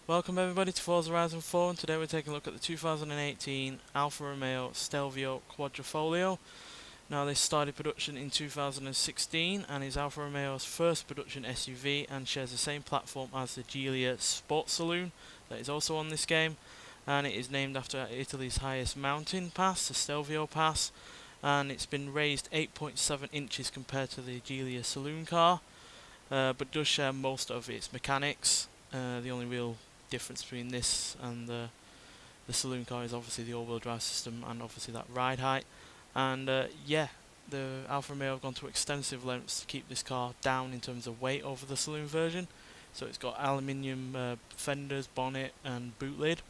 Welcome everybody to Forza Horizon 4, and today we're taking a look at the 2018 Alfa Romeo Stelvio Quadrifoglio. Now this started production in 2016 and is Alfa Romeo's first production SUV and shares the same platform as the Giulia Sports Saloon that is also on this game, and it is named after Italy's highest mountain pass, the Stelvio Pass, and it's been raised 8.7 inches compared to the Giulia Saloon car, but does share most of its mechanics. The only real difference between this and the saloon car is obviously the all-wheel drive system and obviously that ride height. And yeah, the Alfa Romeo have gone to extensive lengths to keep this car down in terms of weight over the saloon version. So it's got aluminium fenders, bonnet and boot lid,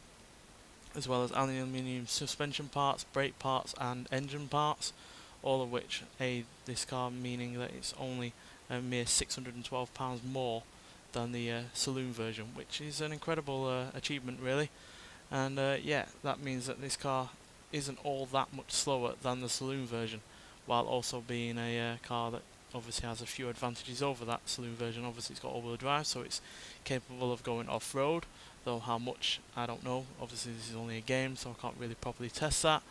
as well as aluminium suspension parts, brake parts and engine parts, all of which aid this car, meaning that it's only a mere £612 more than the saloon version, which is an incredible achievement really. And yeah, that means that this car isn't all that much slower than the saloon version, while also being a car that obviously has a few advantages over that saloon version. Obviously it's got all-wheel drive, so it's capable of going off-road, though how much I don't know. Obviously this is only a game, so I can't really properly test that.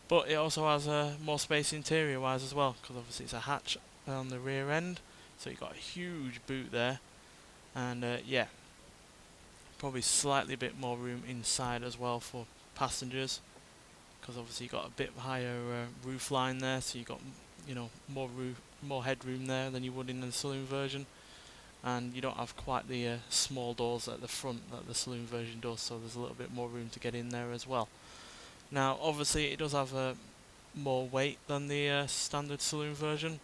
But it also has more space interior wise as well, because obviously it's a hatch on the rear end, so you've got a huge boot there. And yeah, probably slightly a bit more room inside as well for passengers, because obviously you got a bit higher roof line there, so you got more headroom there than you would in the saloon version, and you don't have quite the small doors at the front that the saloon version does, so there's a little bit more room to get in there as well. Now obviously it does have more weight than the standard saloon version,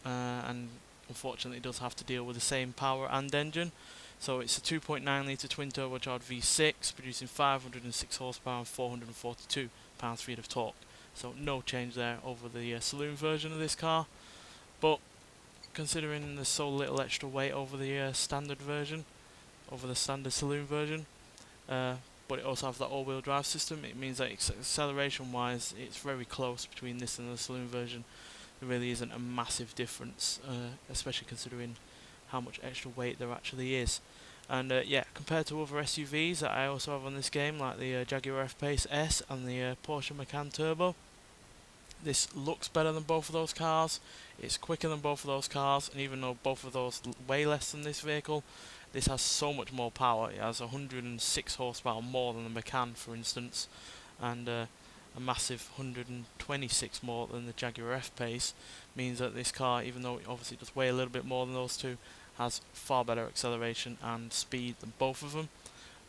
and unfortunately it does have to deal with the same power and engine. So it's a 2.9 litre twin turbocharged V6 producing 506 horsepower and 442 pounds-feet of torque. So no change there over the saloon version of this car. But considering there's so little extra weight over the standard version, over the standard saloon version, but it also has that all-wheel drive system, it means that acceleration wise it's very close between this and the saloon version. There really isn't a massive difference, especially considering how much extra weight there actually is. And yeah, compared to other SUVs that I also have on this game, like the Jaguar F-Pace S and the Porsche Macan Turbo, this looks better than both of those cars, it's quicker than both of those cars, and even though both of those weigh less than this vehicle, this has so much more power. It has 106 horsepower more than the Macan, for instance, and a massive 126 more than the Jaguar F-Pace, means that this car, even though it obviously does weigh a little bit more than those two, has far better acceleration and speed than both of them.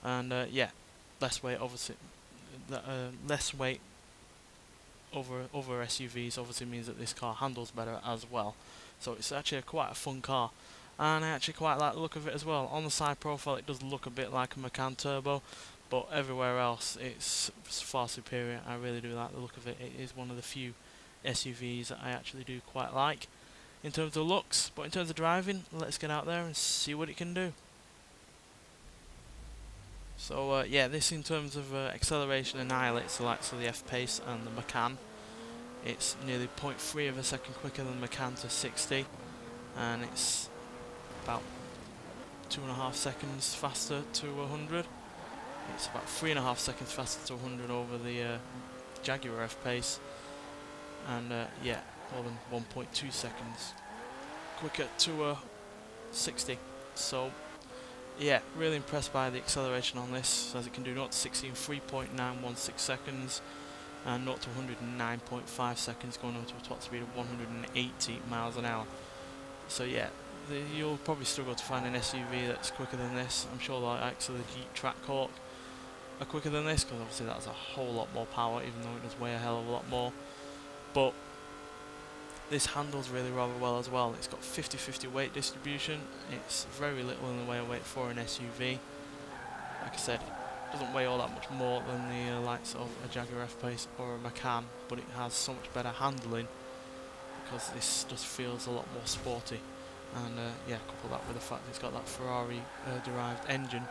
And yeah, less weight obviously, less weight over SUVs obviously means that this car handles better as well. So it's actually quite a fun car, and I actually quite like the look of it as well. On the side profile it does look a bit like a Macan Turbo, but everywhere else it's far superior. I really do like the look of it. It is one of the few SUVs that I actually do quite like in terms of looks, but in terms of driving, let's get out there and see what it can do. So yeah, this in terms of acceleration annihilates the likes of the F-Pace and the Macan. It's nearly 0.3 of a second quicker than the Macan to 60, and it's about 2.5 seconds faster to 100. It's about 3.5 seconds faster to 100 over the Jaguar F-Pace, and yeah, more than 1.2 seconds quicker to 60. So yeah, really impressed by the acceleration on this, as it can do 0 to 60 in 3.916 seconds and 0 to 109.5 seconds, going on to a top speed of 180 miles an hour. So yeah, you'll probably struggle to find an SUV that's quicker than this. I'm sure like actually the Jeep Trackhawk are quicker than this, because obviously that's a whole lot more power, even though it does weigh a hell of a lot more. But this handles really rather well as well. It's got 50-50 weight distribution. It's very little in the way of weight for an SUV. Like I said, it doesn't weigh all that much more than the likes of a Jaguar F-Pace or a Macan, but it has so much better handling because this just feels a lot more sporty. And yeah, couple that with the fact that it's got that Ferrari derived engine,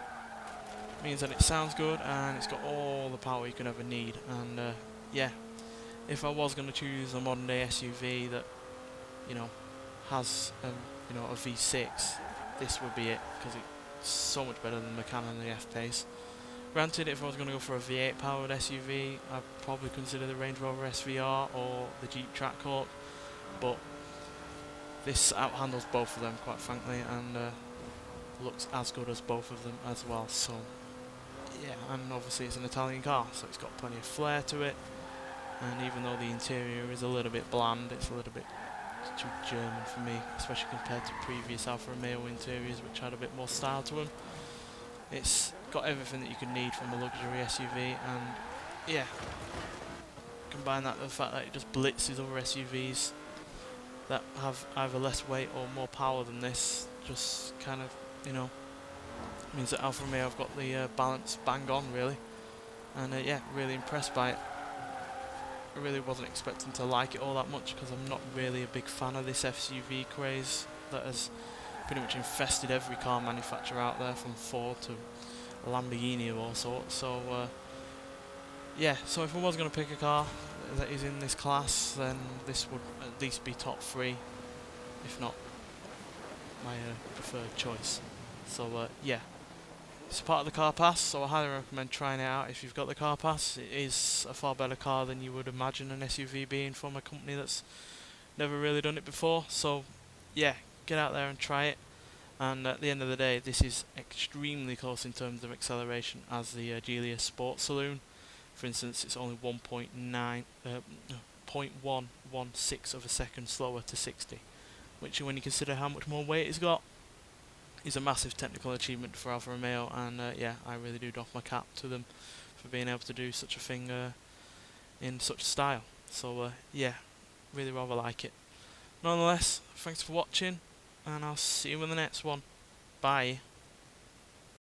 means that it sounds good and it's got all the power you can ever need. And yeah, if I was going to choose a modern day SUV that has a V6, this would be it, because it so much better than the Macan and the F-Pace. Granted, if I was going to go for a V8 powered SUV, I'd probably consider the Range Rover SVR or the Jeep Trackhawk, but this outhandles both of them, quite frankly, and looks as good as both of them as well. So yeah, and obviously it's an Italian car, so it's got plenty of flair to it, and even though the interior is a little bit bland, it's a little bit too German for me, especially compared to previous Alfa Romeo interiors which had a bit more style to them. It's got everything that you could need from a luxury SUV, and yeah, combine that with the fact that it just blitzes other SUVs that have either less weight or more power than this. Just kind of, you know, means that Alfa Romeo have got the balance bang on, really. And yeah, really impressed by it. I really wasn't expecting to like it all that much, because I'm not really a big fan of this SUV craze that has pretty much infested every car manufacturer out there, from Ford to Lamborghini of all sorts. So yeah, so if I was going to pick a car that is in this class, then this would at least be top 3, if not my preferred choice. So yeah, it's a part of the car pass, so I highly recommend trying it out if you've got the car pass. It is a far better car than you would imagine an SUV being from a company that's never really done it before. So yeah, get out there and try it. And at the end of the day, this is extremely close in terms of acceleration as the Geely Sport Saloon. For instance, it's only 0.116 of a second slower to 60, which, when you consider how much more weight it's got, is a massive technical achievement for Alfa Romeo. And yeah, I really do doff my cap to them for being able to do such a thing in such style. So yeah, really rather like it. Nonetheless, thanks for watching, and I'll see you in the next one. Bye.